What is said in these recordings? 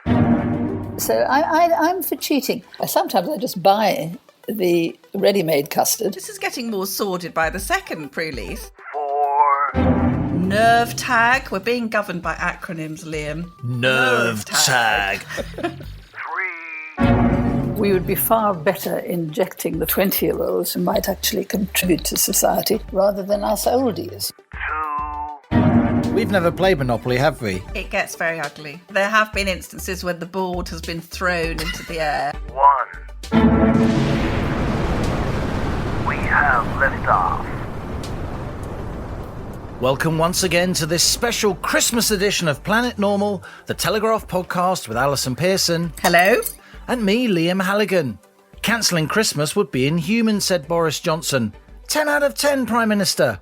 5. So I'm for cheating. Sometimes I just buy the ready-made custard. This is getting more sordid by the second, Prue Leith. 4. Nerve tag. We're being governed by acronyms, Liam. Nerve tag. 3. We would be far better injecting the 20-year-olds who might actually contribute to society rather than us oldies. 2. We've never played Monopoly, have we? It gets very ugly. There have been instances when the board has been thrown into the air. 1. We have liftoff. Welcome once again to this special Christmas edition of Planet Normal, the Telegraph podcast with Allison Pearson. Hello? And me, Liam Halligan. Cancelling Christmas would be inhuman, said Boris Johnson. 10 out of 10, Prime Minister.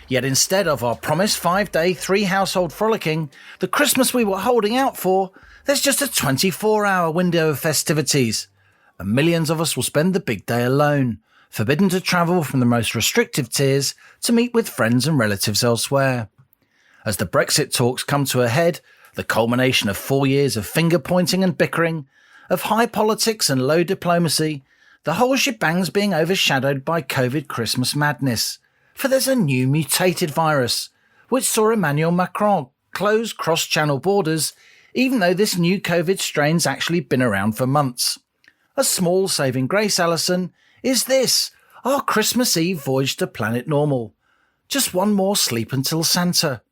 Yet instead of our promised 5-day, 3-household frolicking, the Christmas we were holding out for, there's just a 24-hour window of festivities. And millions of us will spend the big day alone, forbidden to travel from the most restrictive tiers to meet with friends and relatives elsewhere. As the Brexit talks come to a head, the culmination of 4 years of finger-pointing and bickering, of high politics and low diplomacy, the whole shebang's being overshadowed by COVID Christmas madness. For there's a new mutated virus, which saw Emmanuel Macron close cross-channel borders, even though this new COVID strain's actually been around for months. A small saving grace, Allison, is this, our Christmas Eve voyage to Planet Normal. Just one more sleep until Santa.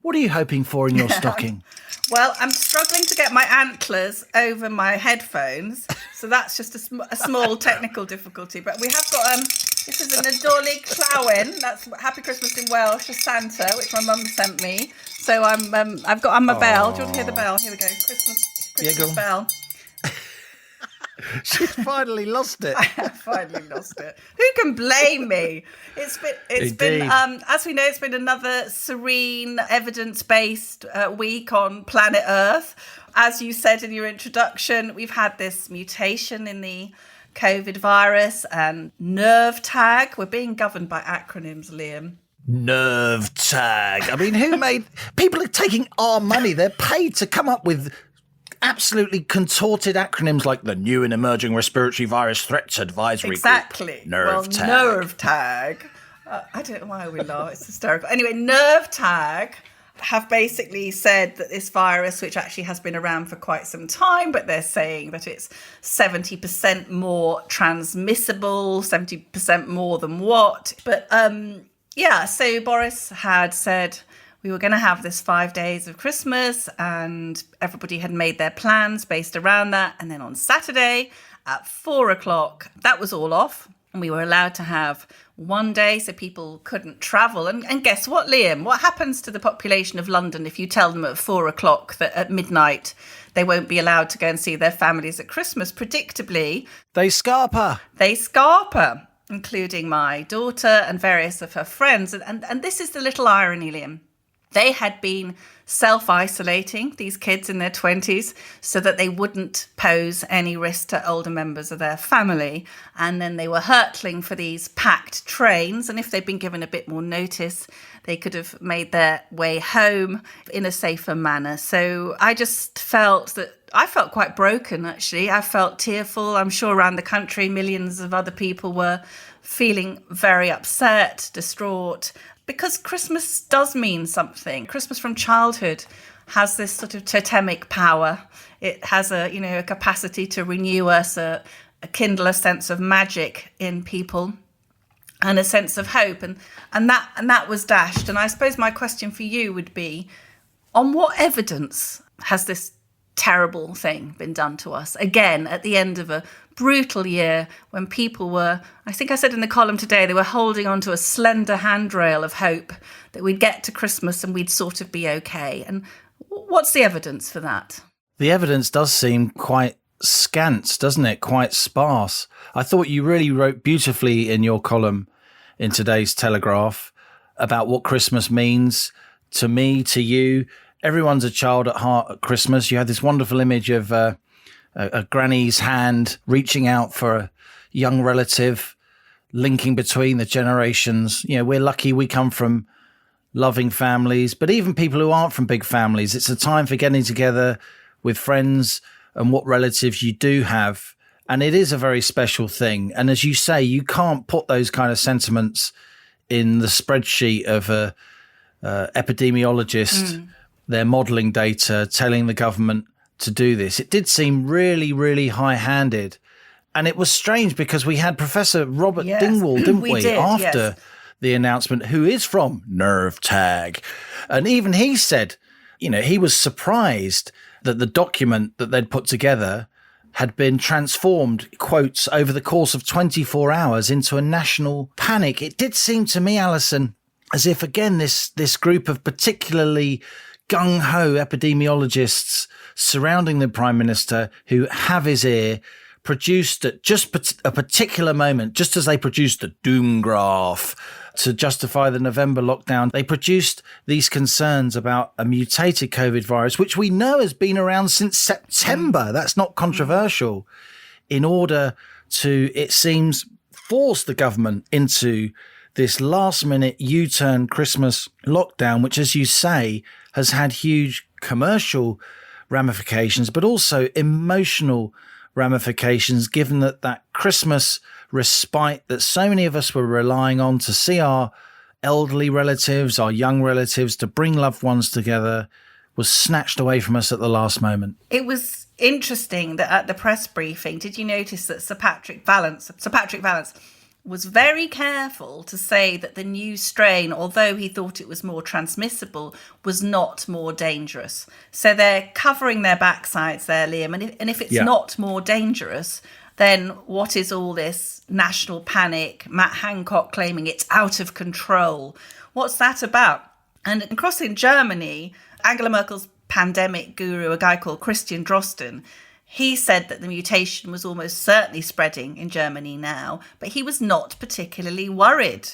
What are you hoping for in your stocking? Well, I'm struggling to get my antlers over my headphones, so that's just a small technical difficulty. But we have got this is an Nadolig Llawen. That's Happy Christmas in Welsh, a Santa, which my mum sent me. So I've got on my bell. Do you want to hear the bell? Here we go. Christmas bell. She's finally lost it. I have finally lost it. Who can blame me? It's been as we know, it's been another serene, evidence-based week on planet Earth. As you said in your introduction, we've had this mutation in the COVID virus and nerve tag. We're being governed by acronyms, Liam. Nerve tag. I mean, who made... People are taking our money. They're paid to come up with absolutely contorted acronyms like the new and emerging respiratory virus threats advisory exactly. Group. Nerve tag. Nerve tag. I don't know why we laugh. It's hysterical. Anyway, nerve tag have basically said that this virus, which actually has been around for quite some time, but they're saying that it's 70% more transmissible, 70% more than what. But so Boris had said we were going to have this 5 days of Christmas and everybody had made their plans based around that. And then on Saturday at 4:00, that was all off. And we were allowed to have 1 day so people couldn't travel. And guess what, Liam? What happens to the population of London if you tell them at 4:00 that at midnight they won't be allowed to go and see their families at Christmas? Predictably, They scarper, including my daughter and various of her friends. And this is the little irony, Liam. They had been self-isolating, these kids in their 20s, so that they wouldn't pose any risk to older members of their family. And then they were hurtling for these packed trains. And if they'd been given a bit more notice, they could have made their way home in a safer manner. So I just felt quite broken, actually. I felt tearful. I'm sure around the country, millions of other people were feeling very upset, distraught, because Christmas does mean something. Christmas from childhood has this sort of totemic power. It has a capacity to renew us, a kindle a sense of magic in people and a sense of hope. And that was dashed. And I suppose my question for you would be, on what evidence has this terrible thing been done to us? Again, at the end of a brutal year when people were, I think I said in the column today, they were holding on to a slender handrail of hope that we'd get to Christmas and we'd sort of be okay. And what's the evidence for that? The evidence does seem quite scant, doesn't it? Quite sparse. I thought you really wrote beautifully in your column in today's Telegraph about what Christmas means to me, to you. Everyone's a child at heart at Christmas. You had this wonderful image of a granny's hand reaching out for a young relative, linking between the generations. You know, we're lucky we come from loving families, but even people who aren't from big families, it's a time for getting together with friends and what relatives you do have. And it is a very special thing. And as you say, you can't put those kind of sentiments in the spreadsheet of a epidemiologist, their modelling data, telling the government to do this. It did seem really, really high-handed. And it was strange because we had Professor Robert Dingwall, didn't we, after the announcement, who is from Nerve Tag. And even he said, you know, he was surprised that the document that they'd put together had been transformed, quotes, over the course of 24 hours into a national panic. It did seem to me, Allison, as if, again, this group of particularly gung-ho epidemiologists surrounding the Prime Minister who have his ear produced at just a particular moment, just as they produced the doom graph to justify the November lockdown, they produced these concerns about a mutated COVID virus, which we know has been around since September. That's not controversial, in order to, it seems, force the government into this last-minute U-turn Christmas lockdown, which, as you say, has had huge commercial ramifications, but also emotional ramifications, given that Christmas respite that so many of us were relying on to see our elderly relatives, our young relatives, to bring loved ones together, was snatched away from us at the last moment. It was interesting that at the press briefing, did you notice that Sir Patrick Vallance was very careful to say that the new strain, although he thought it was more transmissible, was not more dangerous. So they're covering their backsides there, Liam. And if it's not more dangerous, then what is all this national panic? Matt Hancock claiming it's out of control. What's that about? And across in Germany, Angela Merkel's pandemic guru, a guy called Christian Drosten, he said that the mutation was almost certainly spreading in Germany now, but he was not particularly worried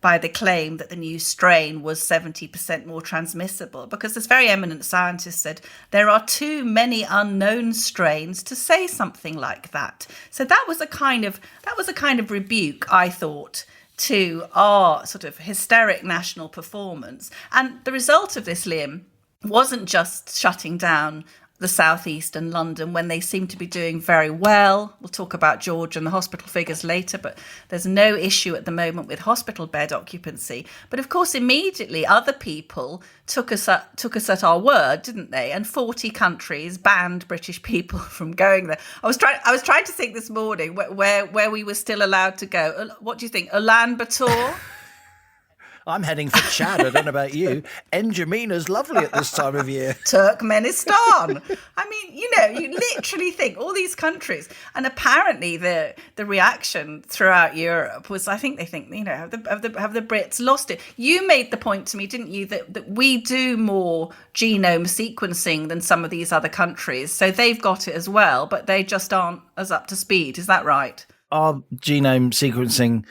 by the claim that the new strain was 70% more transmissible, because this very eminent scientist said there are too many unknown strains to say something like that. So that was a kind of rebuke, I thought, to our sort of hysteric national performance. And the result of this, Liam, wasn't just shutting down the southeast and London when they seem to be doing very well. We'll talk about George and the hospital figures later, but there's no issue at the moment with hospital bed occupancy. But of course, immediately other people took us at our word, didn't they? And 40 countries banned British people from going there. I was trying to think this morning where we were still allowed to go. What do you think? Ulaanbaatar? I'm heading for Chad. I don't know about you. N'Djamina's lovely at this time of year. Turkmenistan. I mean, you literally think all these countries. And apparently the reaction throughout Europe was, I think they think, have the Brits lost it? You made the point to me, didn't you, that we do more genome sequencing than some of these other countries. So they've got it as well, but they just aren't as up to speed. Is that right? Our genome sequencing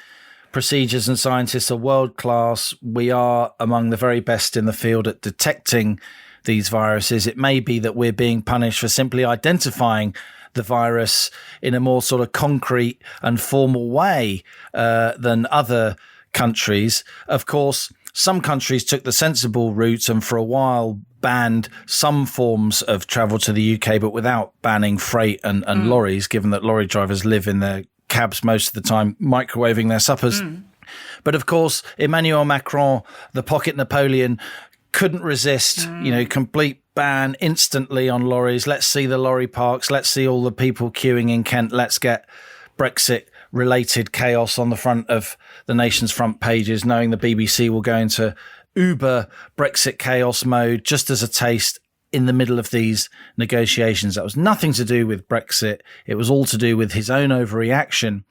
procedures and scientists are world class. We are among the very best in the field at detecting these viruses. It may be that we're being punished for simply identifying the virus in a more sort of concrete and formal way than other countries. Of course, some countries took the sensible route and for a while banned some forms of travel to the UK, but without banning freight and lorries, given that lorry drivers live in their cabs most of the time, microwaving their suppers. But of course, Emmanuel Macron, the pocket Napoleon, couldn't resist, complete ban instantly on lorries. Let's see the lorry parks. Let's see all the people queuing in Kent. Let's get Brexit-related chaos on the front of the nation's front pages, knowing the BBC will go into uber Brexit chaos mode just as a taste in the middle of these negotiations. That was nothing to do with Brexit. It was all to do with his own overreaction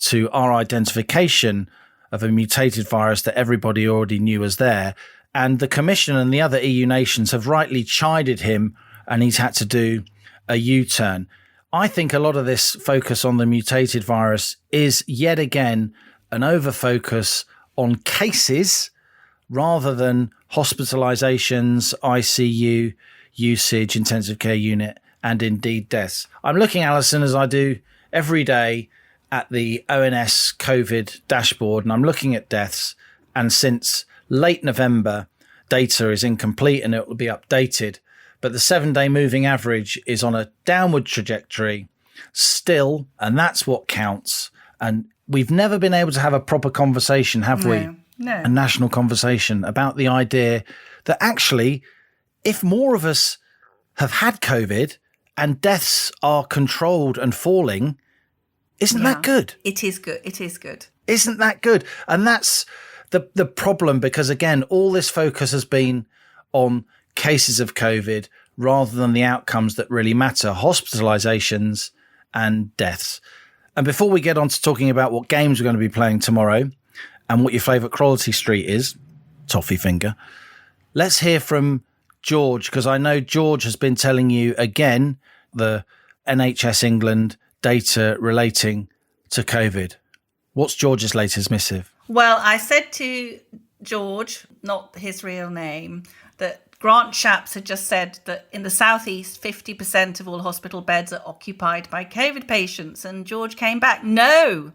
to our identification of a mutated virus that everybody already knew was there. And the Commission and the other EU nations have rightly chided him, and he's had to do a U-turn. I think a lot of this focus on the mutated virus is yet again an over-focus on cases rather than hospitalizations, ICU usage, intensive care unit, and indeed deaths. I'm looking, Allison, as I do every day, at the ONS COVID dashboard, and I'm looking at deaths. And since late November, data is incomplete and it will be updated. But the 7-day moving average is on a downward trajectory still, and that's what counts. And we've never been able to have a proper conversation, have we? No. A national conversation about the idea that actually, if more of us have had COVID and deaths are controlled and falling, isn't that good? It is good. It is good. Isn't that good? And that's the problem, because, again, all this focus has been on cases of COVID rather than the outcomes that really matter, hospitalizations and deaths. And before we get on to talking about what games we're going to be playing tomorrow and what your favourite Cruelty Street is, Toffee Finger, let's hear from George, because I know George has been telling you again the NHS England data relating to COVID. What's George's latest missive? Well, I said to George, not his real name, that Grant Shapps had just said that in the southeast, 50% of all hospital beds are occupied by COVID patients. And George came back, no,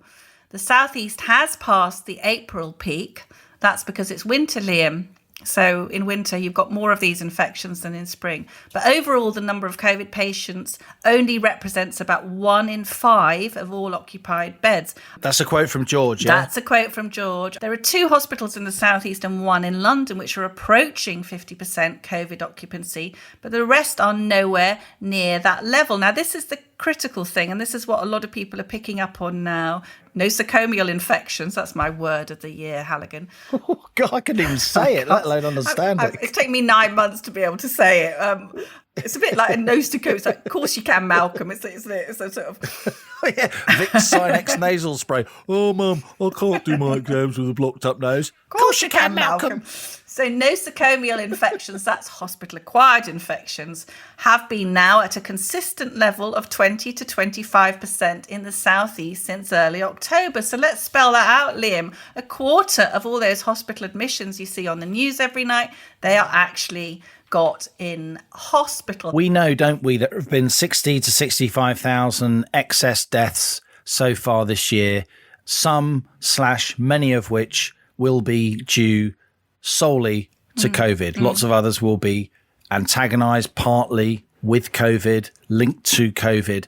the southeast has passed the April peak. That's because it's winter, Liam. So in winter, you've got more of these infections than in spring. But overall, the number of COVID patients only represents about 1 in 5 of all occupied beds. That's a quote from George, yeah? That's a quote from George. There are 2 hospitals in the southeast and 1 in London, which are approaching 50% COVID occupancy, but the rest are nowhere near that level. Now, this is the critical thing, and this is what a lot of people are picking up on now. Nosocomial infections, that's my word of the year, Halligan. Oh, God, I couldn't even say it, let alone understand it. It's taken me 9 months to be able to say it. It's a bit like a nosocomial. It's like, of course you can, Malcolm. It's a sort of... Oh, yeah, Vicks Sinex nasal spray. Oh, Mum, I can't do my exams with a blocked up nose. Of course you can, Malcolm. So nosocomial infections, that's hospital-acquired infections, have been now at a consistent level of 20 to 25% in the southeast since early October. So let's spell that out, Liam. A quarter of all those hospital admissions you see on the news every night, they are actually got in hospital. We know, don't we, that there have been 60 to 65,000 excess deaths so far this year, many of which will be due solely to COVID. Lots of others will be antagonised partly with COVID, linked to COVID.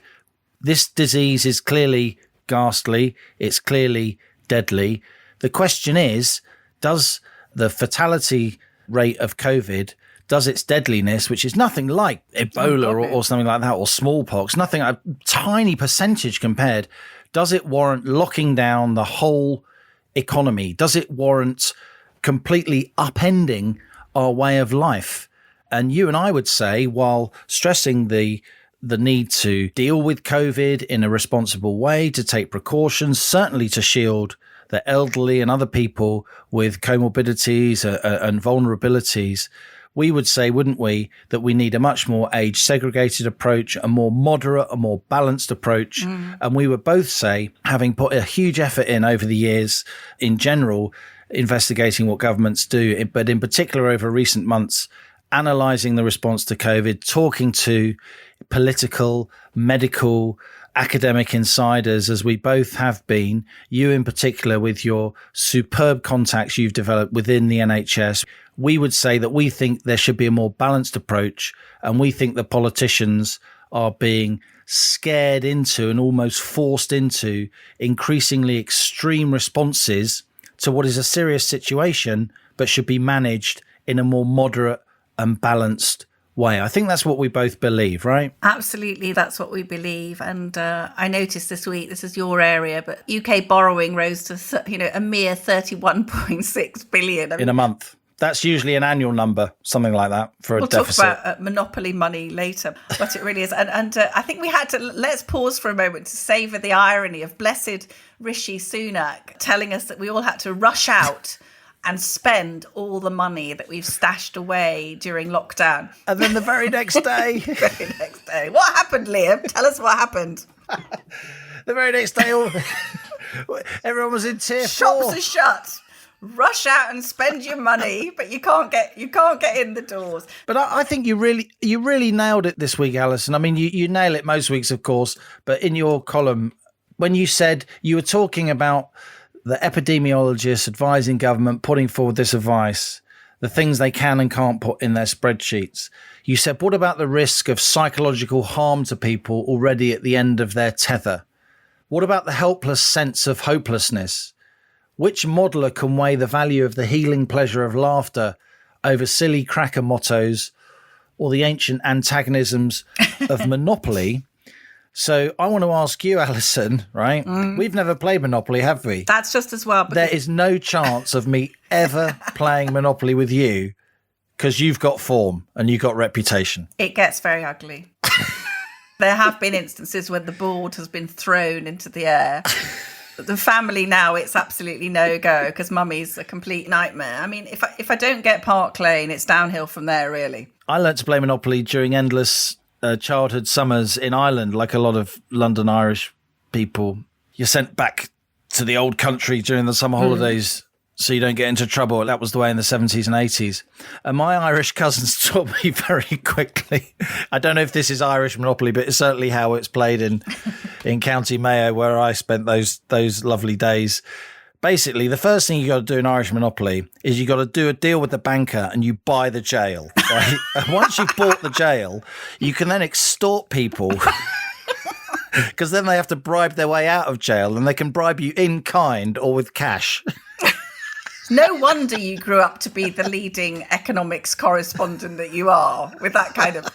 This disease is clearly ghastly. It's clearly deadly. The question is, does the fatality rate of COVID, does its deadliness, which is nothing like Ebola or something like that, or smallpox, nothing, a tiny percentage compared, does it warrant locking down the whole economy? Does it warrant completely upending our way of life? And you and I would say, while stressing the need to deal with COVID in a responsible way, to take precautions, certainly to shield the elderly and other people with comorbidities and vulnerabilities, we would say, wouldn't we, that we need a much more age-segregated approach, a more moderate, a more balanced approach. And we would both say, having put a huge effort in over the years in general, investigating what governments do, but in particular over recent months, analysing the response to COVID, talking to political, medical, academic insiders, as we both have been, you in particular with your superb contacts you've developed within the NHS, we would say that we think there should be a more balanced approach, and we think the politicians are being scared into and almost forced into increasingly extreme responses to what is a serious situation, but should be managed in a more moderate and balanced way. I think that's what we both believe, right? Absolutely, that's what we believe. And I noticed this week, this is your area, but UK borrowing rose to a mere 31.6 billion. In a month. That's usually an annual number, something like that, for a deficit. We'll talk about monopoly money later, but it really is. And I think we had to, let's pause for a moment to savour the irony of blessed Rishi Sunak telling us that we all had to rush out and spend all the money that we've stashed away during lockdown. And then the very next day. What happened, Liam? Tell us what happened. The very next day, everyone was in tier 4. Shops are shut. Rush out and spend your money, but you can't get in the doors. But I think you really nailed it this week, Allison. I mean, you nail it most weeks, of course, but in your column, when you said you were talking about the epidemiologists advising government, putting forward this advice the things they can and can't put in their spreadsheets. You said, what about the risk of psychological harm to people already at the end of their tether? What about the helpless sense of hopelessness? Which modeler can weigh the value of the healing pleasure of laughter over silly cracker mottos or the ancient antagonisms of Monopoly? So I want to ask you, Alison, right? We've never played Monopoly, have we? That's just as well. There is no chance of me ever playing Monopoly with you because you've got form and you've got reputation. It gets very ugly. There have been instances when the board has been thrown into the air. The family now, it's absolutely no go because mummy's a complete nightmare. I mean, if I don't get Park Lane, it's downhill from there, really. I learnt to play Monopoly during endless childhood summers in Ireland, like a lot of London Irish people. You're sent back to the old country during the summer holidays so you don't get into trouble. That was the way in the 70s and 80s. And my Irish cousins taught me very quickly. I don't know if this is Irish Monopoly, but it's certainly how it's played in County Mayo, where I spent those lovely days. Basically, the first thing you got to do in Irish Monopoly is you got to do a deal with the banker and you buy the jail. Right? And once you've bought the jail, you can then extort people because then they have to bribe their way out of jail, and they can bribe you in kind or with cash. No wonder you grew up to be the leading economics correspondent that you are, with that kind of...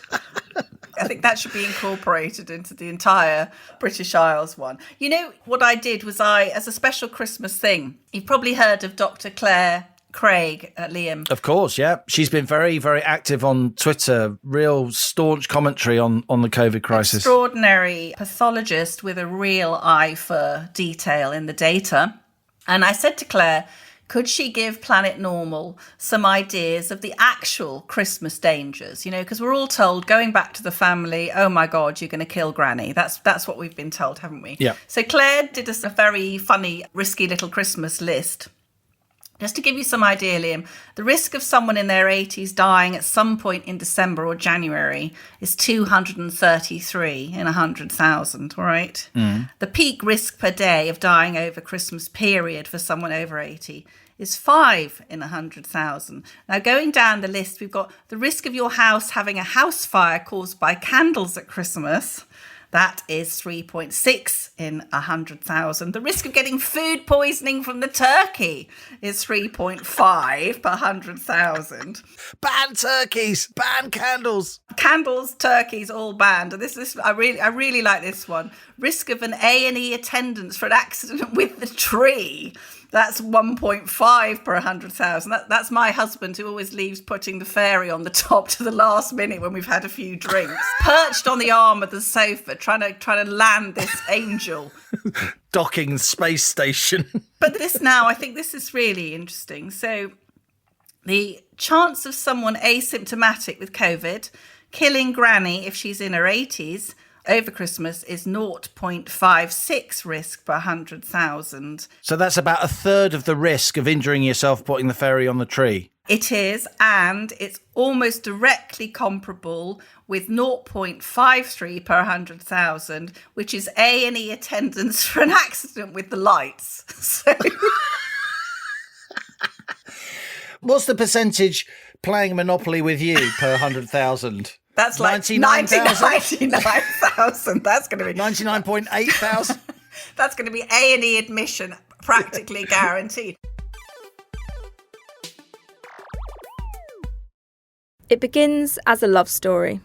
I think that should be incorporated into the entire British Isles one. You know, what I did was as a special Christmas thing, you've probably heard of Dr. Claire Craig at Liam. Of course, yeah. She's been very, very active on Twitter, real staunch commentary on the COVID crisis. Extraordinary pathologist with a real eye for detail in the data. And I said to Claire, could she give Planet Normal some ideas of the actual Christmas dangers? You know, because we're all told, going back to the family, oh my God, you're going to kill Granny. That's what we've been told, haven't we? Yeah. So Claire did us a very funny, risky little Christmas list. Just to give you some idea, Liam, the risk of someone in their 80s dying at some point in December or January is 233 in 100,000, all right? The peak risk per day of dying over Christmas period for someone over 80 is 5 in 100,000. Now, going down the list, we've got the risk of your house having a house fire caused by candles at Christmas. That is 3.6 in 100,000. The risk of getting food poisoning from the turkey is 3.5 per 100,000. Ban turkeys, ban candles. Candles, turkeys, all banned. And this I really like this one. Risk of an A&E attendance for an accident with the tree. That's 1.5 per 100,000. That's my husband, who always leaves putting the fairy on the top to the last minute when we've had a few drinks. Perched on the arm of the sofa, trying to land this angel. Docking the space station. But this now, I think this is really interesting. So the chance of someone asymptomatic with COVID killing Granny if she's in her 80s over Christmas is 0.56 risk per 100,000. So that's about a third of the risk of injuring yourself putting the fairy on the tree. It is, and it's almost directly comparable with 0.53 per 100,000, which is A&E attendance for an accident with the lights. So... What's the percentage playing Monopoly with you per 100,000? That's like 99,000. That's going to be 99.8 thousand. That's going to be A&E admission, practically guaranteed. It begins as a love story.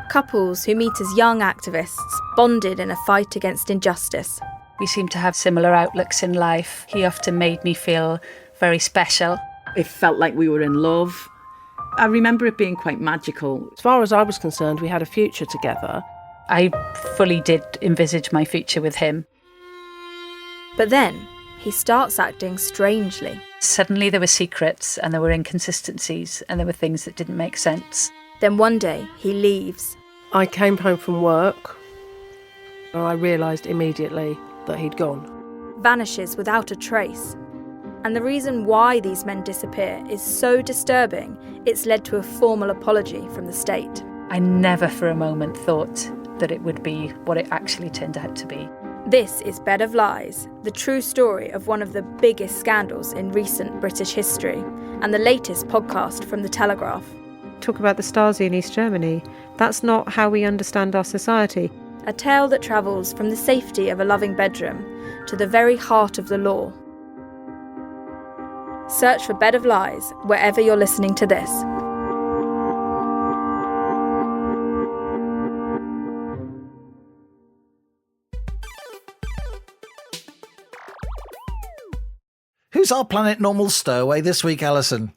Couples who meet as young activists, bonded in a fight against injustice. We seem to have similar outlooks in life. He often made me feel very special. It felt like we were in love. I remember it being quite magical. As far as I was concerned, we had a future together. I fully did envisage my future with him. But then, he starts acting strangely. Suddenly there were secrets and there were inconsistencies and there were things that didn't make sense. Then one day, he leaves. I came home from work and I realised immediately that he'd gone. Vanishes without a trace. And the reason why these men disappear is so disturbing, it's led to a formal apology from the state. I never for a moment thought that it would be what it actually turned out to be. This is Bed of Lies, the true story of one of the biggest scandals in recent British history, and the latest podcast from the Telegraph. Talk about the Stasi in East Germany. That's not how we understand our society. A tale that travels from the safety of a loving bedroom to the very heart of the law. Search for Bed of Lies wherever you're listening to this. Who's our Planet Normal stowaway this week, Allison?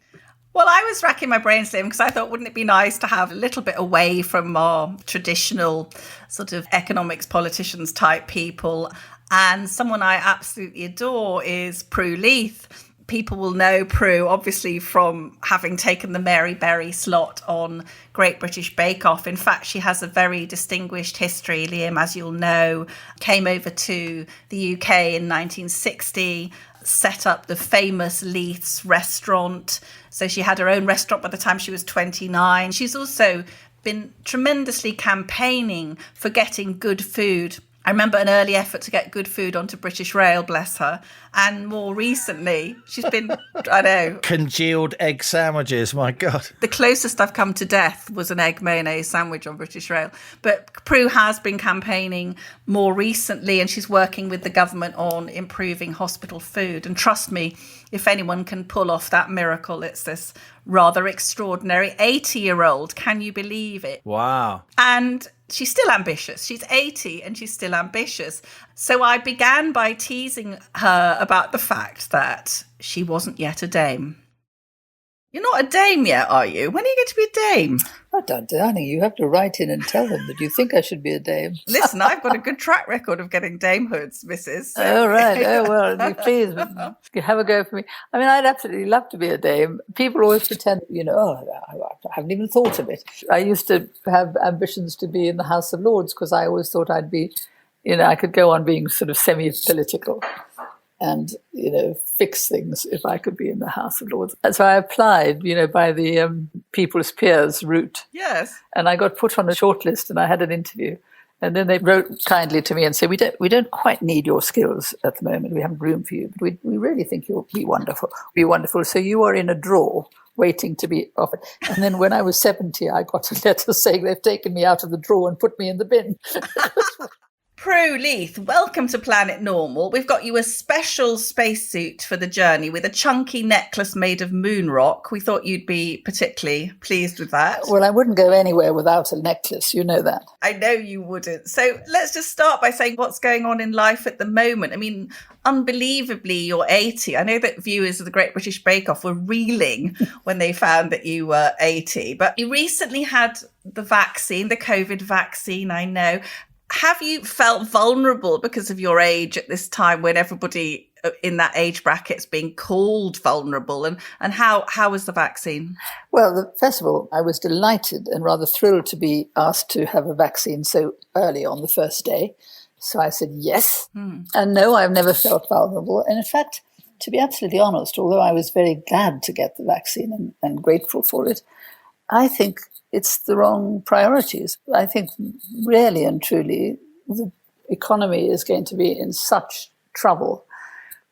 Well, I was racking my brains, Liam, because I thought, wouldn't it be nice to have a little bit away from our traditional sort of economics, politicians type people? And someone I absolutely adore is Prue Leith. People will know Prue, obviously, from having taken the Mary Berry slot on Great British Bake Off. In fact, she has a very distinguished history, Liam, as you'll know. Came over to the UK in 1960, set up the famous Leith's restaurant. So she had her own restaurant by the time she was 29. She's also been tremendously campaigning for getting good food. I remember an early effort to get good food onto British Rail, bless her. And more recently, she's been, I know. Congealed egg sandwiches, my God. The closest I've come to death was an egg mayonnaise sandwich on British Rail. But Prue has been campaigning more recently, and she's working with the government on improving hospital food. And trust me, if anyone can pull off that miracle, it's this rather extraordinary 80-year-old. Can you believe it? Wow. And she's still ambitious. She's 80 and she's still ambitious. So I began by teasing her about the fact that she wasn't yet a dame. You're not a dame yet, are you? When are you going to be a dame? I don't, darling, you have to write in and tell them that you think I should be a dame. Listen, I've got a good track record of getting damehoods, missus. So. Oh, right. Oh, well, please, have a go for me. I mean, I'd absolutely love to be a dame. People always pretend, I haven't even thought of it. I used to have ambitions to be in the House of Lords because I always thought I'd be, I could go on being sort of semi-political and, fix things if I could be in the House of Lords. And so I applied, by the People's Peers route. Yes. And I got put on a shortlist and I had an interview. And then they wrote kindly to me and said, we don't quite need your skills at the moment. We haven't room for you, but we really think you'll be wonderful. So you are in a draw waiting to be offered. And then when I was 70, I got a letter saying they've taken me out of the draw and put me in the bin. Prue Leith, welcome to Planet Normal. We've got you a special spacesuit for the journey with a chunky necklace made of moon rock. We thought you'd be particularly pleased with that. Well, I wouldn't go anywhere without a necklace, you know that. I know you wouldn't. So let's just start by saying what's going on in life at the moment. I mean, unbelievably, you're 80. I know that viewers of the Great British Bake Off were reeling when they found that you were 80, but you recently had the vaccine, the COVID vaccine, I know. Have you felt vulnerable because of your age at this time when everybody in that age bracket is being called vulnerable? And how was the vaccine? Well, first of all, I was delighted and rather thrilled to be asked to have a vaccine so early on the first day. So I said yes. And no, I've never felt vulnerable. And in fact, to be absolutely honest, although I was very glad to get the vaccine and grateful for it, I think it's the wrong priorities. I think really and truly the economy is going to be in such trouble.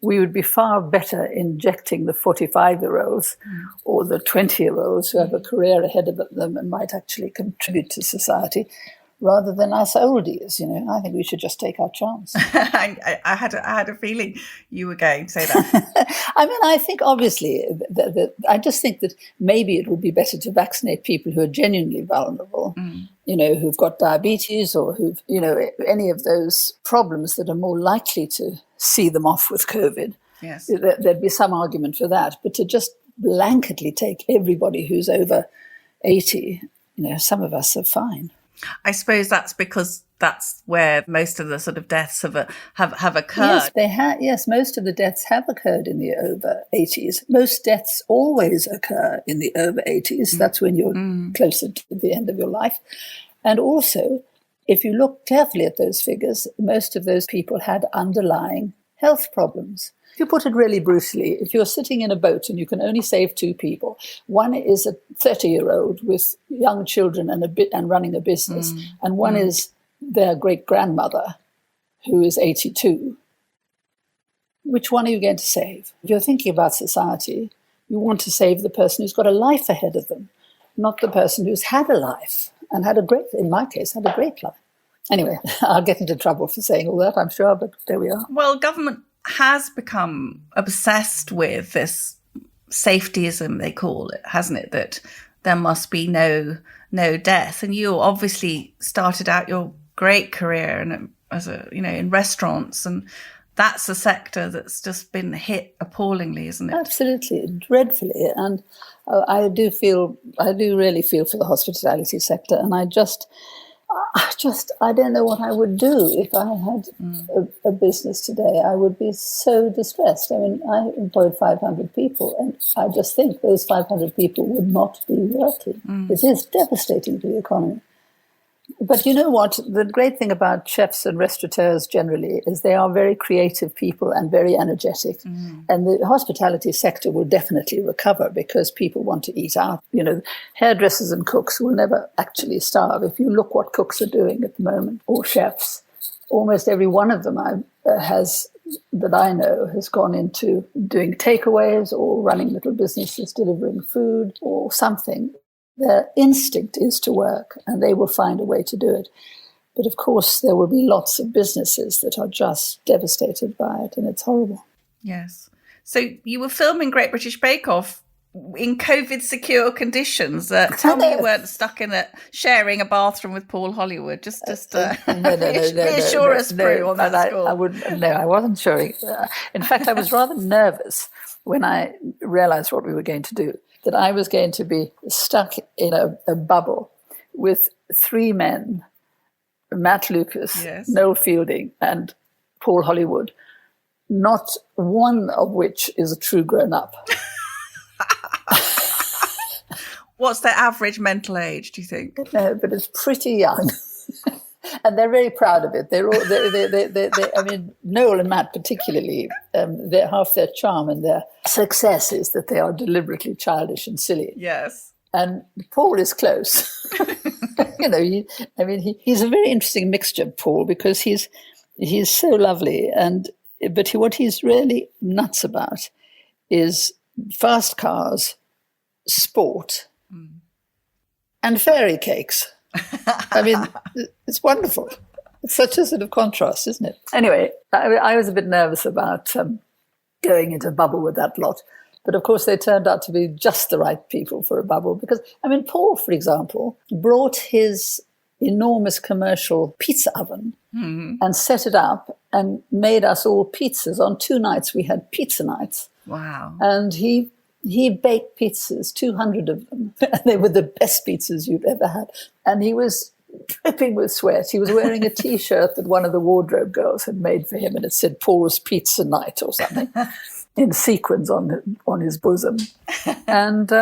We would be far better injecting the 45-year-olds or the 20-year-olds who have a career ahead of them and might actually contribute to society rather than us oldies. I think we should just take our chance. I had a feeling you were going to say that. I mean, I think obviously, I just think that maybe it would be better to vaccinate people who are genuinely vulnerable, who've got diabetes or who've, any of those problems that are more likely to see them off with COVID. Yes. There'd be some argument for that. But to just blanketly take everybody who's over 80, some of us are fine. I suppose that's because that's where most of the sort of deaths have occurred. Yes, they have. Yes, most of the deaths have occurred in the over 80s. Most deaths always occur in the over 80s. That's when you're closer to the end of your life. And also, if you look carefully at those figures, most of those people had underlying health problems. If you put it really brutally, if you're sitting in a boat and you can only save two people, one is a 30-year-old with young children and running a business, and one is their great-grandmother who is 82, which one are you going to save? If you're thinking about society, you want to save the person who's got a life ahead of them, not the person who's had a life and in my case, had a great life. Anyway, I'll get into trouble for saying all that, I'm sure, but there we are. Well, government has become obsessed with this safetyism, they call it, hasn't it? That there must be no death. And you obviously started out your great career in restaurants, and that's a sector that's just been hit appallingly, isn't it? Absolutely, dreadfully. And I do really feel for the hospitality sector. And I don't know what I would do if I had a business today. I would be so distressed. I mean, I employed 500 people, and I just think those 500 people would not be working. It is devastating to the economy. But you know what? The great thing about chefs and restaurateurs generally is they are very creative people and very energetic. And the hospitality sector will definitely recover because people want to eat out. You know, hairdressers and cooks will never actually starve. If you look what cooks are doing at the moment, or chefs, almost every one of them that I know has gone into doing takeaways or running little businesses, delivering food or something. Their instinct is to work, and they will find a way to do it. But of course, there will be lots of businesses that are just devastated by it, and it's horrible. Yes. So you were filming Great British Bake Off in COVID-secure conditions. Tell me you weren't stuck sharing a bathroom with Paul Hollywood. Just reassure us, Prue, on that score. I wasn't sure. In fact, I was rather nervous when I realised what we were going to do, that I was going to be stuck in a bubble with three men, Matt Lucas, yes, Noel Fielding, and Paul Hollywood, not one of which is a true grown-up. What's their average mental age, do you think? No, but it's pretty young. And they're very proud of it. They're all, I mean, Noel and Matt particularly, half their charm and their success is that they are deliberately childish and silly. Yes. And Paul is close. He's a very interesting mixture, Paul, because he's so lovely. But what he's really nuts about is fast cars, sport, and fairy cakes. I mean, it's wonderful. It's such a sort of contrast, isn't it? Anyway, I was a bit nervous about going into a bubble with that lot. But of course, they turned out to be just the right people for a bubble. Because, I mean, Paul, for example, brought his enormous commercial pizza oven and set it up and made us all pizzas. On 2 nights, we had pizza nights. Wow. And he baked pizzas, 200 of them. And they were the best pizzas you've ever had. And he was dripping with sweat. He was wearing a T-shirt that one of the wardrobe girls had made for him, and it said Paul's Pizza Night or something in sequins on his bosom. And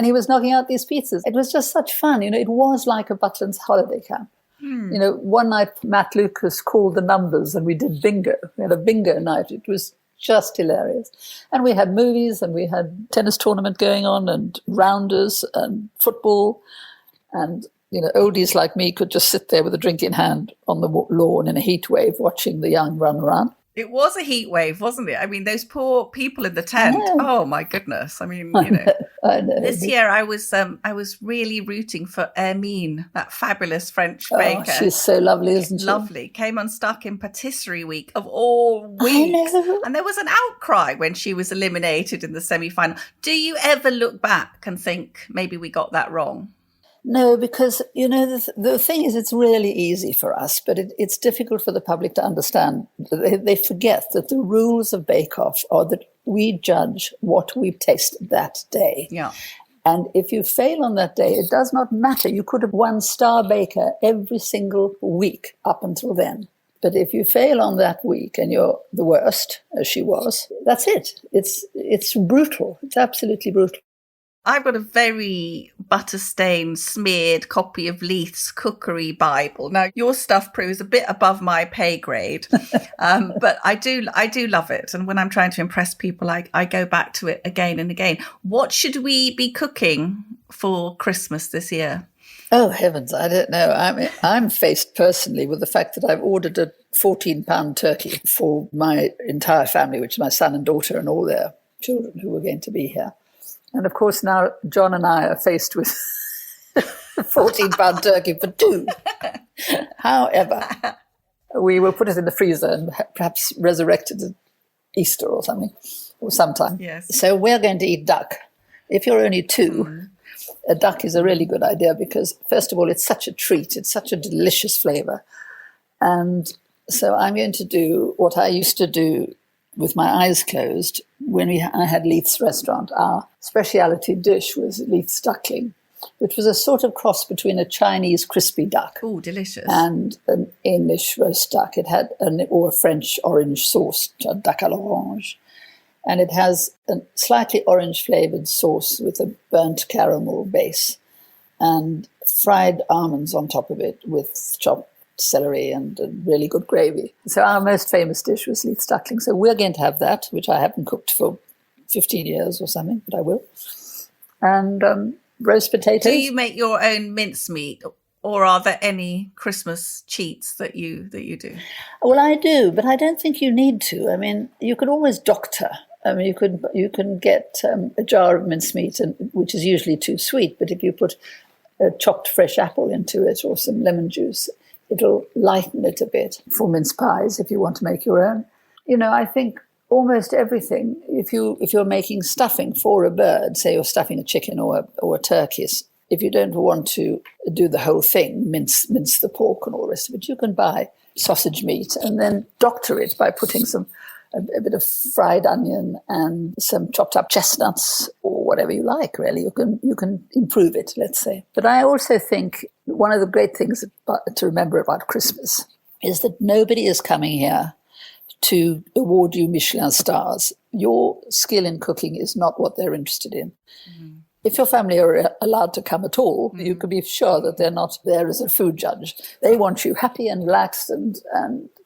he was knocking out these pizzas. It was just such fun. You know, it was like a Butlins holiday camp. You know, one night Matt Lucas called the numbers and we did bingo. We had a bingo night. It was just hilarious. And we had movies and we had tennis tournament going on and rounders and football. And, you know, oldies like me could just sit there with a drink in hand on the lawn in a heat wave watching the young run around. It was a heat wave, wasn't it? I mean, those poor people in the tent. Oh, my goodness. I mean, you know. I know. This year I was really rooting for Hermine, that fabulous French baker. She's so lovely, isn't she? Lovely. Came unstuck in Patisserie Week of all weeks. I know. And there was an outcry when she was eliminated in the semi-final. Do you ever look back and think maybe we got that wrong? No, because, you know, the thing is, it's really easy for us, but it's difficult for the public to understand. They forget that the rules of Bake Off are that we judge what we've tasted that day. Yeah. And if you fail on that day, it does not matter. You could have won Star Baker every single week up until then. But if you fail on that week and you're the worst, as she was, that's it. It's brutal. It's absolutely brutal. I've got a very butter-stained, smeared copy of Leith's Cookery Bible. Now, your stuff, Prue, is a bit above my pay grade, but I do love it. And when I'm trying to impress people, I go back to it again and again. What should we be cooking for Christmas this year? Oh, heavens, I don't know. I'm faced personally with the fact that I've ordered a 14-pound turkey for my entire family, which is my son and daughter and all their children who are going to be here. And of course, now John and I are faced with a 14-pound turkey for two. However, we will put it in the freezer and perhaps resurrect it at Easter or something, or sometime. Yes. So we're going to eat duck. If you're only two, a duck is a really good idea because, first of all, it's such a treat. It's such a delicious flavour. And so I'm going to do what I used to do with my eyes closed when I had Leith's restaurant. Our speciality dish was Leith's duckling, which was a sort of cross between a Chinese crispy duck and an English roast duck. It had or a French orange sauce, duck à l'orange. And it has a slightly orange-flavoured sauce with a burnt caramel base and fried almonds on top of it with chopped celery and a really good gravy. So our most famous dish was Leith's duckling. So we're going to have that, which I haven't cooked for 15 years or something, but I will. And roast potatoes. Do you make your own mincemeat, or are there any Christmas cheats that you do? Well, I do, but I don't think you need to. I mean, you could always doctor. I mean, you can get a jar of mincemeat, which is usually too sweet, but if you put a chopped fresh apple into it or some lemon juice, it'll lighten it a bit. For mince pies, if you want to make your own. You know, I think almost everything, if you're making stuffing for a bird, say you're stuffing a chicken or a turkey, if you don't want to do the whole thing, mince the pork and all the rest of it, you can buy sausage meat and then doctor it by putting a bit of fried onion and some chopped up chestnuts or whatever you like, really. You can improve it, let's say. But I also think one of the great things to remember about Christmas is that nobody is coming here to award you Michelin stars. Your skill in cooking is not what they're interested in. Mm-hmm. If your family are allowed to come at all, you can be sure that they're not there as a food judge. They want you happy and relaxed, and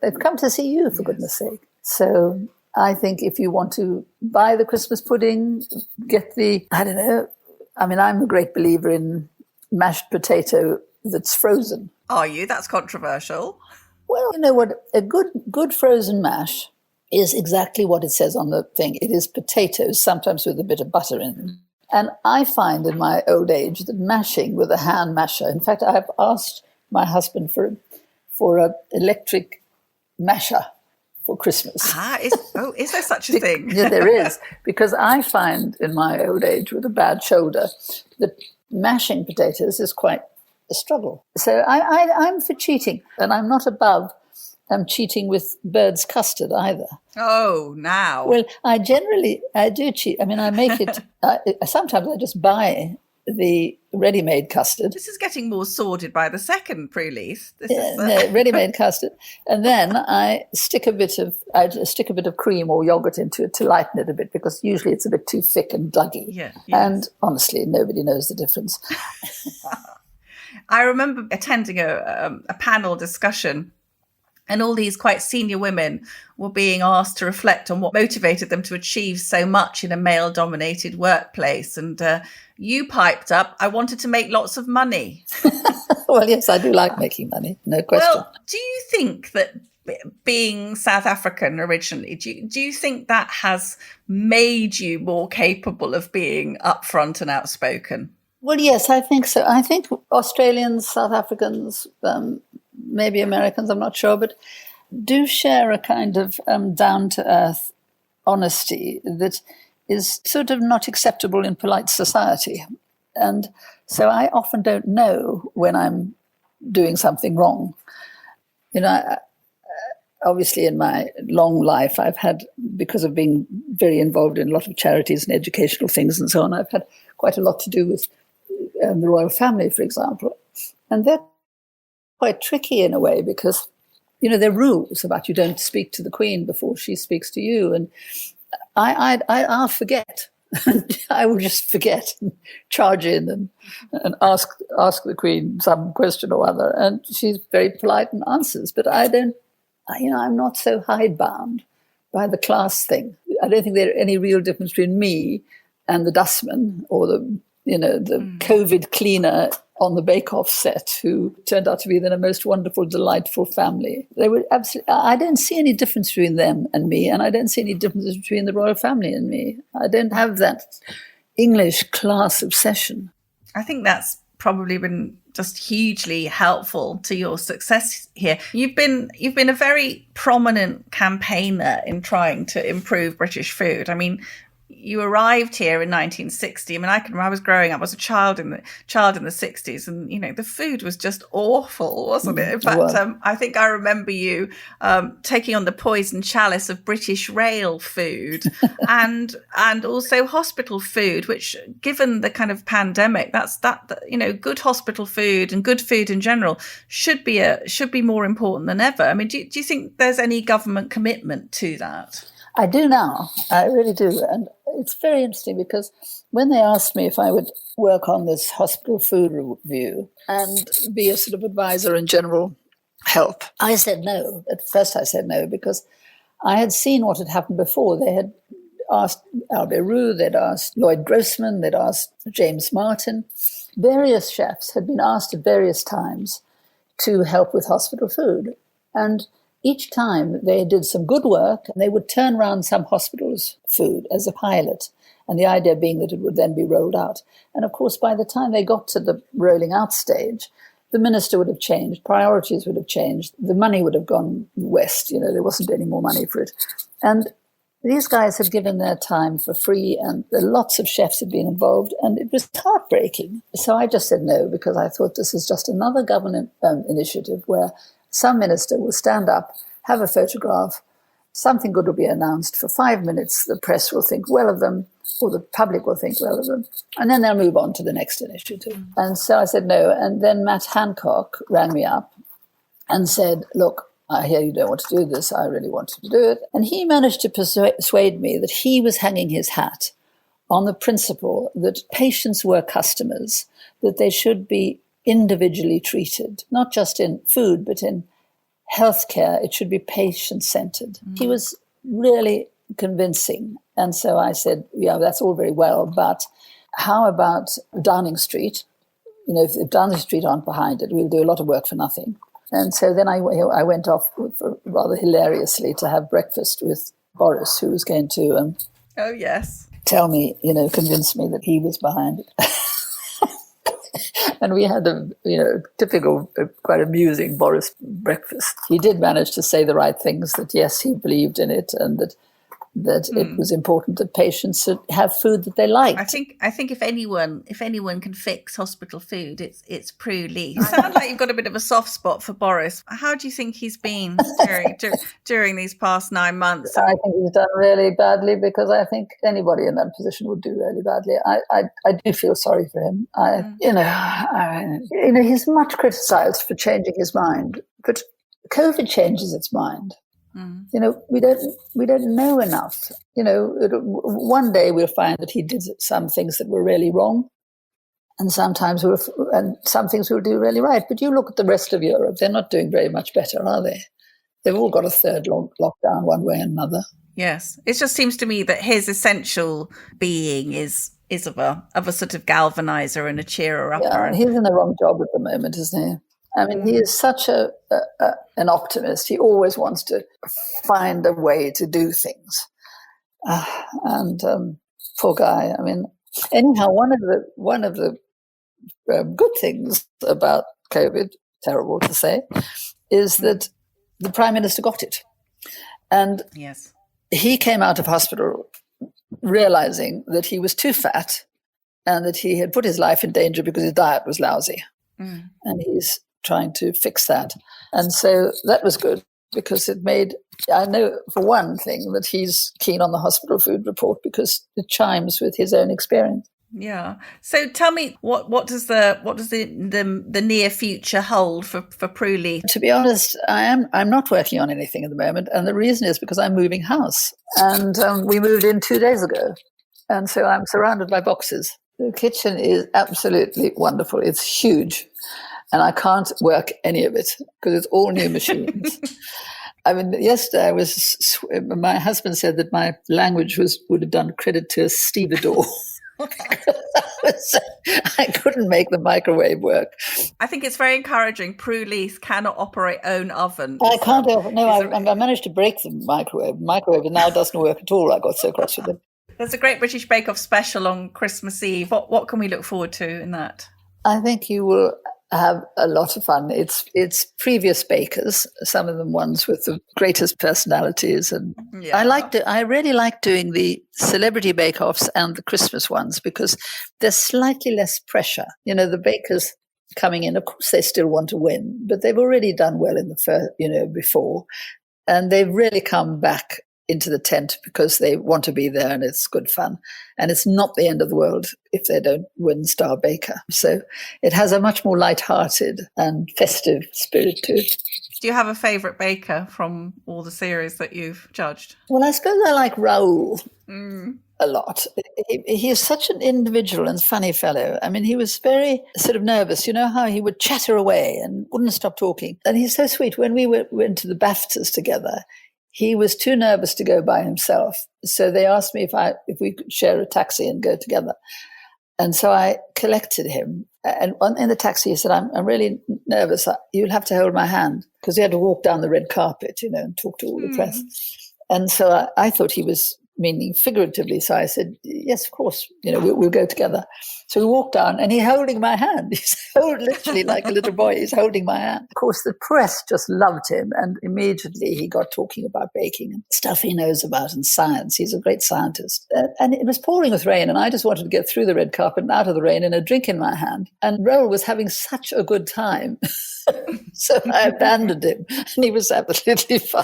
they've come to see you, for goodness sake. So I think if you want to buy the Christmas pudding, get I'm a great believer in mashed potato that's frozen. Are you? That's controversial. Well, you know what? A good frozen mash is exactly what it says on the thing. It is potatoes, sometimes with a bit of butter in them. And I find in my old age that mashing with a hand masher, in fact, I've asked my husband for an electric masher for Christmas. Is there such a thing? Yeah, there is. Because I find in my old age with a bad shoulder that mashing potatoes is quite a struggle. So I'm for cheating, and I'm not above cheating with bird's custard either. Oh, now. Well, I do cheat. I mean, I make it, sometimes I just buy the ready-made custard. This is getting more sordid by the second, Prue Leith. Ready-made custard. And then I stick a bit of cream or yogurt into it to lighten it a bit, because usually it's a bit too thick and duggy. Yeah, yes. And honestly, nobody knows the difference. I remember attending a panel discussion, and all these quite senior women were being asked to reflect on what motivated them to achieve so much in a male-dominated workplace. And you piped up, I wanted to make lots of money. Well, yes, I do like making money, no question. Well, do you think that being South African originally, do you think that has made you more capable of being upfront and outspoken? Well, yes, I think so. I think Australians, South Africans, maybe Americans, I'm not sure, but do share a kind of down-to-earth honesty that is sort of not acceptable in polite society. And so I often don't know when I'm doing something wrong. You know, obviously in my long life, I've had, because of being very involved in a lot of charities and educational things and so on, I've had quite a lot to do with the royal family, for example. And they're quite tricky in a way because, you know, there are rules about you don't speak to the Queen before she speaks to you. And I'll forget. I will just forget and charge in and ask the Queen some question or other. And she's very polite and answers. But I'm not so hidebound by the class thing. I don't think there's any real difference between me and the dustman or the COVID cleaner on the Bake Off set who turned out to be then a most wonderful, delightful family. They were absolutely, I don't see any difference between them and me, and I don't see any difference between the royal family and me. I don't have that English class obsession. I think that's probably been just hugely helpful to your success here. You've been a very prominent campaigner in trying to improve British food. I mean, you arrived here in 1960. I mean, I was growing up, I was a child in the 60s, and, you know, the food was just awful, wasn't it? In fact, I think I remember you taking on the poison chalice of British rail food and also hospital food, which, given the kind of pandemic, you know, good hospital food and good food in general should be more important than ever. I mean, do you think there's any government commitment to that? I do now. I really do. And it's very interesting because when they asked me if I would work on this hospital food review and be a sort of advisor in general health, I said no. At first I said no because I had seen what had happened before. They had asked Albert Roux, they'd asked Lloyd Grossman, they'd asked James Martin. Various chefs had been asked at various times to help with hospital food. And each time they did some good work and they would turn around some hospitals' food as a pilot, and the idea being that it would then be rolled out. And of course, by the time they got to the rolling out stage, the minister would have changed, priorities would have changed, the money would have gone west, you know, there wasn't any more money for it. And these guys had given their time for free, and lots of chefs had been involved, and it was heartbreaking. So I just said no, because I thought this is just another government initiative where some minister will stand up, have a photograph, something good will be announced for 5 minutes, the press will think well of them, or the public will think well of them, and then they'll move on to the next initiative. And so I said no, and then Matt Hancock rang me up and said, look, I hear you don't want to do this, I really wanted to do it. And he managed to persuade me that he was hanging his hat on the principle that patients were customers, that they should be individually treated, not just in food, but in healthcare. It should be patient-centered. He was really convincing. And so I said, yeah, that's all very well, but how about Downing Street? You know, if Downing Street aren't behind it, we'll do a lot of work for nothing. And so then I went off rather hilariously to have breakfast with Boris, who was going to oh, yes, tell me, you know, convince me that he was behind it. And we had a, you know, typical, quite amusing Boris breakfast. He did manage to say the right things, that yes, he believed in it, and that it was important that patients should have food that they liked. I think if anyone can fix hospital food, it's Prue Leith. You sound like you've got a bit of a soft spot for Boris. How do you think he's been during these past 9 months? I think he's done really badly, because I think anybody in that position would do really badly. I do feel sorry for him. You know, he's much criticised for changing his mind, but COVID changes its mind. You know, we don't know enough. You know, one day we'll find that he did some things that were really wrong, and sometimes and some things we'll do really right. But you look at the rest of Europe; they're not doing very much better, are they? They've all got a third lockdown, one way or another. Yes, it just seems to me that his essential being is of a sort of galvanizer and a cheerer upper. Yeah, he's in the wrong job at the moment, isn't he? I mean, he is such an optimist. He always wants to find a way to do things. Poor guy. I mean, anyhow, one of the good things about COVID, terrible to say, is that the Prime Minister got it. And yes, he came out of hospital realizing that he was too fat and that he had put his life in danger because his diet was lousy. And he's trying to fix that. And so that was good, because I know for one thing that he's keen on the hospital food report, because it chimes with his own experience. Yeah. So tell me, what does the near future hold for Prue Leith? To be honest, I'm not working on anything at the moment, and the reason is because I'm moving house, and we moved in 2 days ago, and so I'm surrounded by boxes. The kitchen is absolutely wonderful. It's huge. And I can't work any of it because it's all new machines. I mean, yesterday my husband said that my language would have done credit to a stevedore. I couldn't make the microwave work. I think it's very encouraging. Prue Leith cannot operate own oven. I can't. I managed to break the microwave. The microwave now doesn't work at all. I got so cross with it. There's a Great British Bake Off special on Christmas Eve. What can we look forward to in that? I think you will have a lot of fun. It's previous bakers, some of them ones with the greatest personalities, and Yeah. I really like doing the celebrity bake-offs and the Christmas ones because there's slightly less pressure. You know, the bakers coming in, of course, they still want to win, but they've already done well in the first, before, and they've really come back into the tent because they want to be there and it's good fun. And it's not the end of the world if they don't win Star Baker. So it has a much more light-hearted and festive spirit to it. Do you have a favourite baker from all the series that you've judged? Well, I suppose I like Raoul a lot. He is such an individual and funny fellow. I mean, he was very sort of nervous. You know how he would chatter away and wouldn't stop talking. And he's so sweet. When we went to the BAFTAs together, he was too nervous to go by himself. So they asked me if we could share a taxi and go together. And so I collected him. And in the taxi, he said, I'm really nervous. You'll have to hold my hand. Because he had to walk down the red carpet, and talk to all the press. And so I thought he was meaning figuratively. So I said, yes, of course, we'll go together. So we walked down and he's holding my hand. He's literally like a little boy. He's holding my hand. Of course, the press just loved him. And immediately he got talking about baking and stuff he knows about and science. He's a great scientist. And it was pouring with rain. And I just wanted to get through the red carpet and out of the rain and a drink in my hand. And Raoul was having such a good time. So I abandoned him and he was absolutely fine.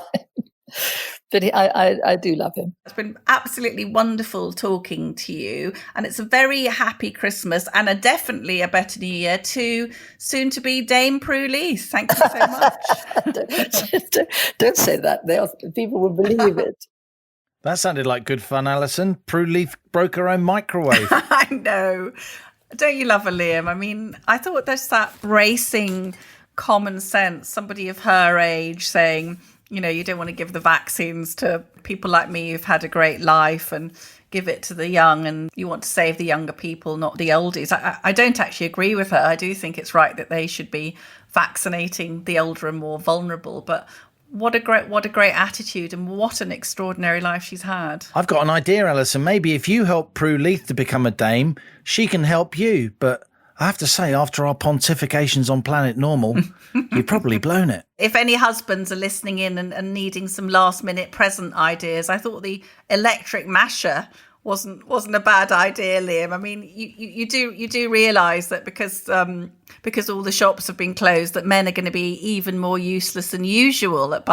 But I do love him. It's been absolutely wonderful talking to you. And it's a very happy Christmas and definitely a better New Year to soon-to-be Dame Prue Leith. Thank you so much. Don't say that. People will believe it. That sounded like good fun, Allison. Prue Leith broke her own microwave. I know. Don't you love her, Liam? I mean, I thought there's that bracing common sense, somebody of her age saying, you don't want to give the vaccines to people like me who've had a great life and give it to the young, and you want to save the younger people, not the oldies. I don't actually agree with her. I do think it's right that they should be vaccinating the older and more vulnerable. But what a great attitude and what an extraordinary life she's had. I've got an idea, Alison. Maybe if you help Prue Leith to become a dame, she can help you. But I have to say, after our pontifications on Planet Normal, you've probably blown it. If any husbands are listening in and needing some last-minute present ideas, I thought the electric masher wasn't a bad idea, Liam. I mean, you do realise that because all the shops have been closed, that men are going to be even more useless than usual at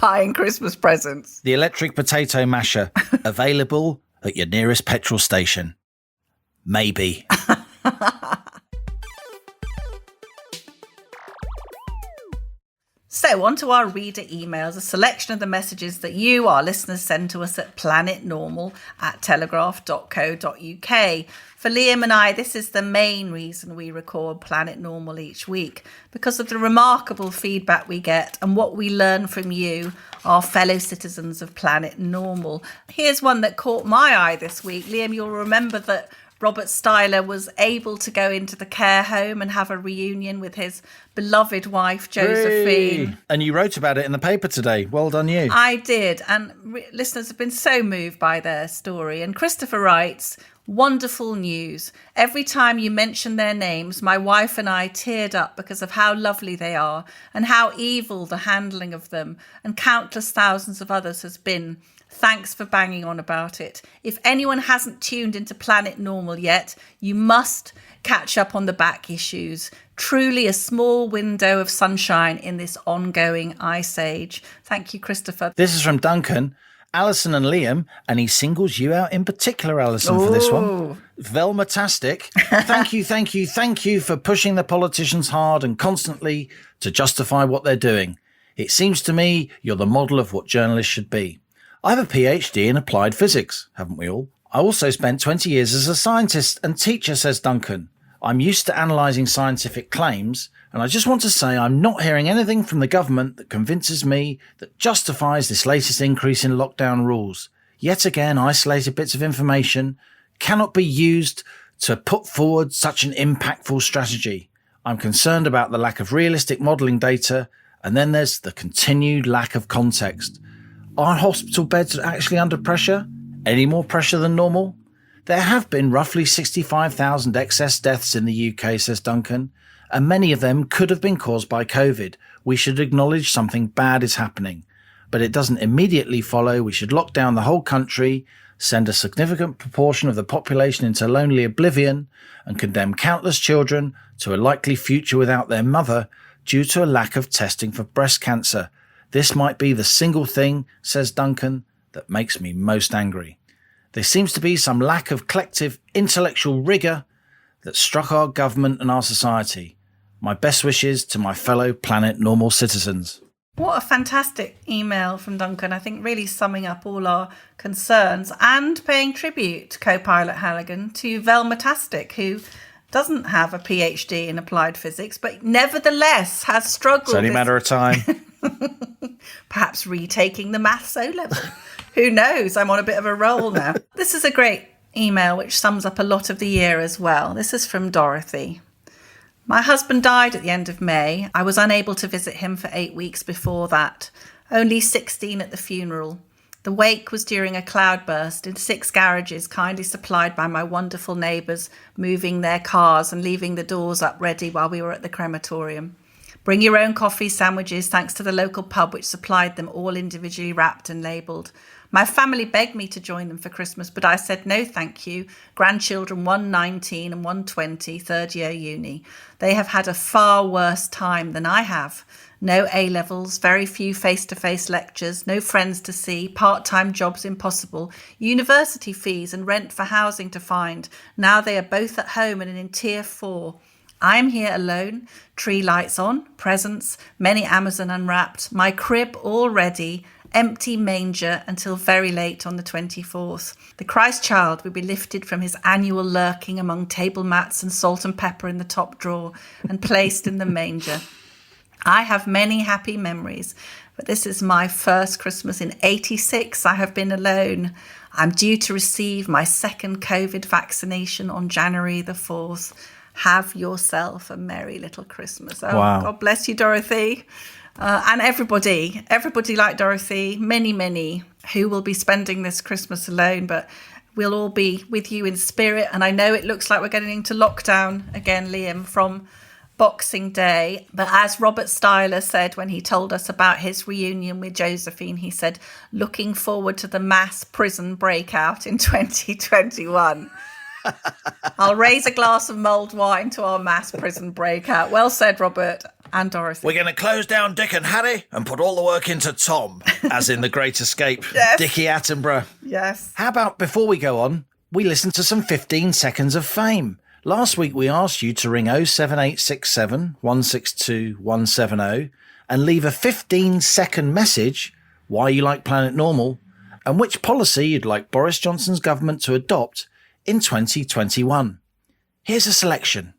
buying Christmas presents. The electric potato masher, available at your nearest petrol station. Maybe. So on to our reader emails, a selection of the messages that you, our listeners, send to us at planetnormal@telegraph.co.uk. For Liam and I, this is the main reason we record Planet Normal each week, because of the remarkable feedback we get and what we learn from you, our fellow citizens of Planet Normal. Here's one that caught my eye this week. Liam, you'll remember that Robert Styler was able to go into the care home and have a reunion with his beloved wife, Josephine. Hey. And you wrote about it in the paper today. Well done you. I did. And listeners have been so moved by their story. And Christopher writes, wonderful news. Every time you mention their names, my wife and I teared up because of how lovely they are and how evil the handling of them and countless thousands of others has been. Thanks for banging on about it. If anyone hasn't tuned into Planet Normal yet, you must catch up on the back issues. Truly a small window of sunshine in this ongoing ice age. Thank you, Christopher. This is from Duncan, Allison and Liam, and he singles you out in particular, Allison, for this one. Velmatastic. Thank you for pushing the politicians hard and constantly to justify what they're doing. It seems to me you're the model of what journalists should be. I have a PhD in applied physics, haven't we all? I also spent 20 years as a scientist and teacher, says Duncan. I'm used to analysing scientific claims, and I just want to say I'm not hearing anything from the government that convinces me that justifies this latest increase in lockdown rules. Yet again, isolated bits of information cannot be used to put forward such an impactful strategy. I'm concerned about the lack of realistic modelling data, and then there's the continued lack of context. Are hospital beds actually under pressure? Any more pressure than normal? There have been roughly 65,000 excess deaths in the UK, says Duncan, and many of them could have been caused by COVID. We should acknowledge something bad is happening, but it doesn't immediately follow we should lock down the whole country, send a significant proportion of the population into lonely oblivion, and condemn countless children to a likely future without their mother due to a lack of testing for breast cancer. This might be the single thing, says Duncan, that makes me most angry. There seems to be some lack of collective intellectual rigour that struck our government and our society. My best wishes to my fellow planet normal citizens. What a fantastic email from Duncan. I think really summing up all our concerns and paying tribute to co-pilot Halligan, to Velmatastic, who doesn't have a PhD in applied physics, but nevertheless has struggled. It's only a matter of time. Perhaps retaking the maths O-level. Who knows? I'm on a bit of a roll now. This is a great email which sums up a lot of the year as well. This is from Dorothy. My husband died at the end of May. I was unable to visit him for 8 weeks before that. Only 16 at the funeral. The wake was during a cloudburst in 6 garages kindly supplied by my wonderful neighbours, moving their cars and leaving the doors up ready while we were at the crematorium. Bring your own coffee sandwiches thanks to the local pub which supplied them all individually wrapped and labelled. My family begged me to join them for Christmas, but I said no thank you. Grandchildren 119 and 120, third year uni. They have had a far worse time than I have. No A-levels, very few face-to-face lectures, no friends to see, part-time jobs impossible, university fees and rent for housing to find. Now they are both at home and in tier 4. I am here alone, tree lights on, presents, many Amazon unwrapped, my crib all ready, empty manger until very late on the 24th. The Christ child will be lifted from his annual lurking among table mats and salt and pepper in the top drawer and placed in the manger. I have many happy memories, but this is my first Christmas in 86 I have been alone. I'm due to receive my second COVID vaccination on January the 4th. Have yourself a merry little Christmas. Oh, wow. God bless you, Dorothy. And everybody like Dorothy, many who will be spending this Christmas alone, but we'll all be with you in spirit. And I know it looks like we're getting into lockdown again, Liam, from Boxing Day. But as Robert Styler said when he told us about his reunion with Josephine, he said, looking forward to the mass prison breakout in 2021. I'll raise a glass of mulled wine to our mass prison breakout. Well said, Robert and Dorothy. We're going to close down Dick and Harry and put all the work into Tom, as in The Great Escape. Yes. Dickie Attenborough. Yes. How about, before we go on, we listen to some 15 seconds of fame. Last week we asked you to ring 07867 162 170 and leave a 15-second message why you like Planet Normal and which policy you'd like Boris Johnson's government to adopt in 2021. Here's a selection.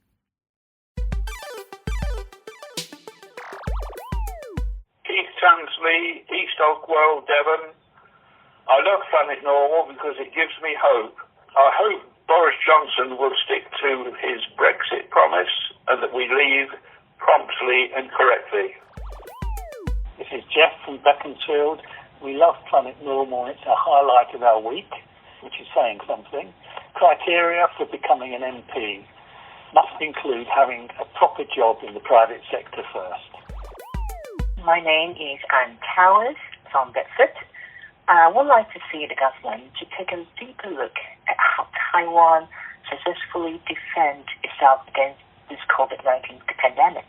Keith Tansley, East Oakwell, Devon. I love Planet Normal because it gives me hope. I hope Boris Johnson will stick to his Brexit promise and that we leave promptly and correctly. This is Jeff from Beaconsfield. We love Planet Normal. It's a highlight of our week, which is saying something. Criteria for becoming an MP must include having a proper job in the private sector first. My name is Anne Towers from Bedford. I would like to see the government to take a deeper look at how Taiwan successfully defends itself against this COVID-19 pandemic,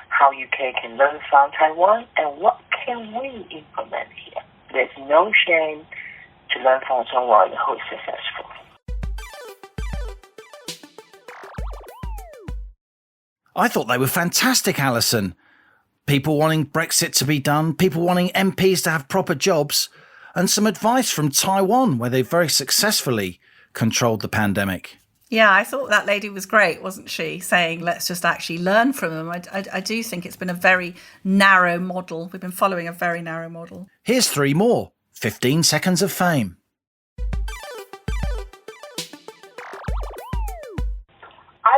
how UK can learn from Taiwan, and what can we implement here. There's no shame to learn from someone who is successful. I thought they were fantastic, Allison. People wanting Brexit to be done, people wanting MPs to have proper jobs, and some advice from Taiwan, where they very successfully controlled the pandemic. Yeah, I thought that lady was great, wasn't she? Saying, let's just actually learn from them. I do think it's been a very narrow model. We've been following a very narrow model. Here's 3 more. 15 seconds of fame.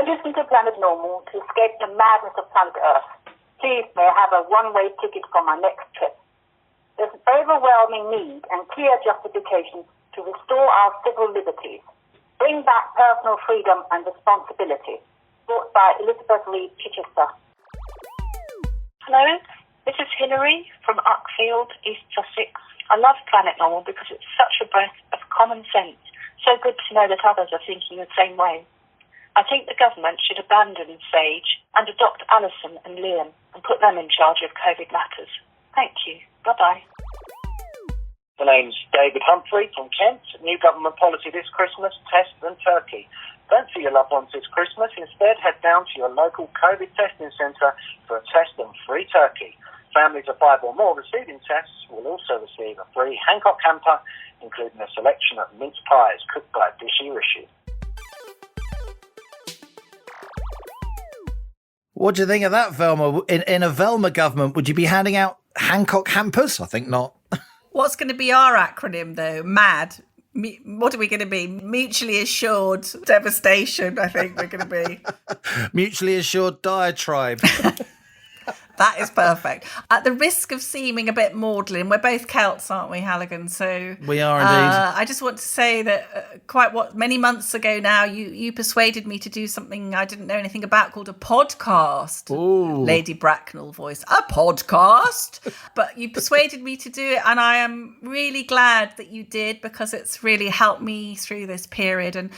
listen to Planet Normal to escape the madness of planet Earth. Please may I have a one-way ticket for my next trip. There's an overwhelming need and clear justification to restore our civil liberties. Bring back personal freedom and responsibility. Brought by Elizabeth Reed Chichester. Hello, this is Hilary from Uckfield, East Sussex. I love Planet Normal because it's such a breath of common sense. So good to know that others are thinking the same way. I think the government should abandon Sage and adopt Allison and Liam and put them in charge of COVID matters. Thank you. Bye-bye. The name's David Humphrey from Kent. New government policy this Christmas, test and turkey. Don't see your loved ones this Christmas. Instead, head down to your local COVID testing centre for a test and free turkey. Families of 5 or more receiving tests will also receive a free Hancock hamper, including a selection of mince pies cooked by Dishy Rishi. What do you think of that, Velma? In a Velma government, would you be handing out Hancock hampers? I think not. What's going to be our acronym, though? MAD. What are we going to be? Mutually assured devastation, I think we're going to be. Mutually assured diatribe. That is perfect. At the risk of seeming a bit maudlin, we're both Celts, aren't we, Halligan? So we are indeed. I just want to say that many months ago now, you persuaded me to do something I didn't know anything about called a podcast. Ooh. Lady Bracknell voice. A podcast? But you persuaded me to do it, and I am really glad that you did, because it's really helped me through this period. And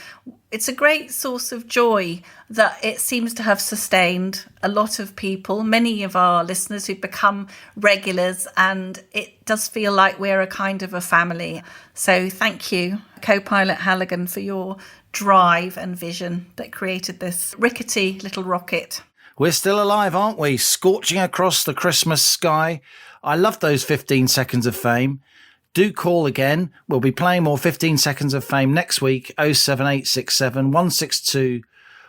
it's a great source of joy that it seems to have sustained a lot of people, many of our listeners who've become regulars, and it does feel like we're a kind of a family. So thank you, co-pilot Halligan, for your drive and vision that created this rickety little rocket. We're still alive, aren't we? Scorching across the Christmas sky. I love those 15 seconds of fame. Do call again. We'll be playing more 15 Seconds of Fame next week, 07867 162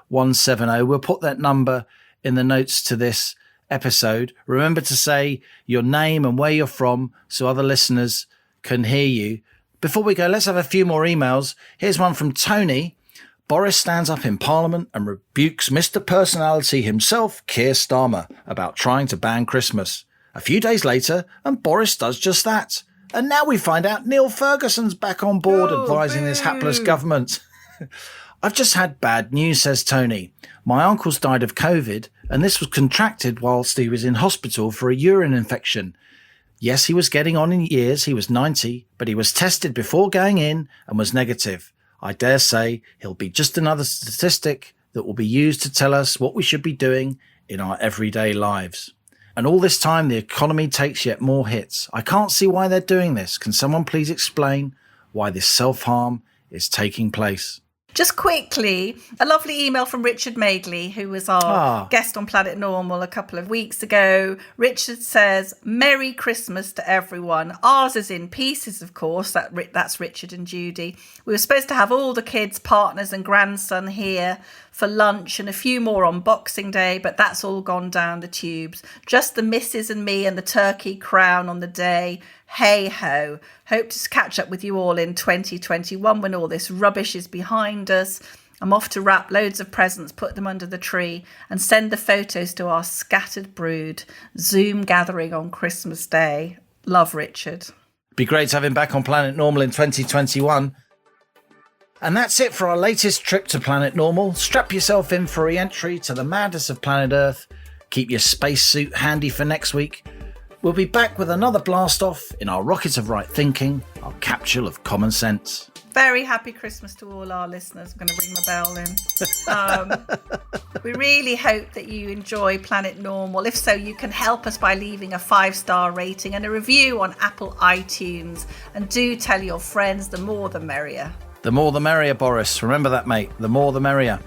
170. We'll put that number in the notes to this episode. Remember to say your name and where you're from so other listeners can hear you. Before we go, let's have a few more emails. Here's one from Tony. Boris stands up in Parliament and rebukes Mr. Personality himself, Keir Starmer, about trying to ban Christmas. A few days later, and Boris does just that. And now we find out Neil Ferguson's back on board advising this hapless government. I've just had bad news, says Tony. My uncle's died of COVID, and this was contracted whilst he was in hospital for a urine infection. Yes, he was getting on in years, he was 90, but he was tested before going in and was negative. I dare say he'll be just another statistic that will be used to tell us what we should be doing in our everyday lives. And all this time, the economy takes yet more hits. I can't see why they're doing this. Can someone please explain why this self-harm is taking place? Just quickly, a lovely email from Richard Madeley, who was our guest on Planet Normal a couple of weeks ago. Richard says, Merry Christmas to everyone. Ours is in pieces, of course. That's Richard and Judy. We were supposed to have all the kids, partners and grandson here for lunch and a few more on Boxing Day, but that's all gone down the tubes. Just the missus and me and the turkey crown on the day. Hey ho. Hope to catch up with you all in 2021 when all this rubbish is behind us. I'm off to wrap loads of presents, put them under the tree and send the photos to our scattered brood. Zoom gathering on Christmas Day. Love, Richard. Be great to have him back on Planet Normal in 2021. And that's it for our latest trip to Planet Normal. Strap yourself in for re-entry to the madness of planet Earth. Keep your spacesuit handy for next week. We'll be back with another blast-off in our rocket of right thinking, our capsule of common sense. Very happy Christmas to all our listeners. I'm going to ring my bell in. We really hope that you enjoy Planet Normal. If so, you can help us by leaving a 5-star rating and a review on Apple iTunes. And do tell your friends, the more the merrier. The more the merrier, Boris. Remember that, mate. The more the merrier.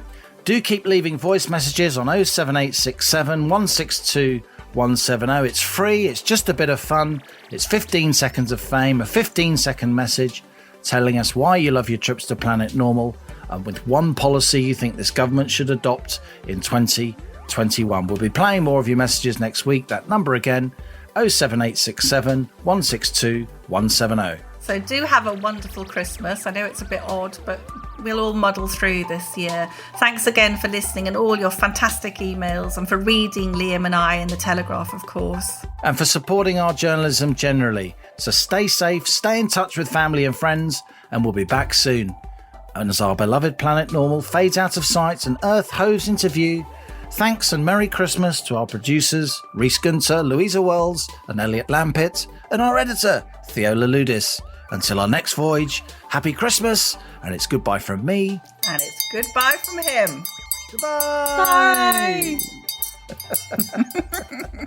Do keep leaving voice messages on 07867 162 170. It's free. It's just a bit of fun. It's 15 seconds of fame, a 15-second message telling us why you love your trips to Planet Normal and with one policy you think this government should adopt in 2021. We'll be playing more of your messages next week. That number again, 07867 162 170. So do have a wonderful Christmas. I know it's a bit odd, but we'll all muddle through this year. Thanks again for listening and all your fantastic emails, and for reading Liam and I in the Telegraph, of course. And for supporting our journalism generally. So stay safe, stay in touch with family and friends, and we'll be back soon. And as our beloved planet Normal fades out of sight and Earth hoves into view, thanks and Merry Christmas to our producers, Rhys Gunter, Louisa Wells and Elliot Lampitt, and our editor, Theo Laludis. Until our next voyage, happy Christmas, and it's goodbye from me. And it's goodbye from him. Goodbye! Bye!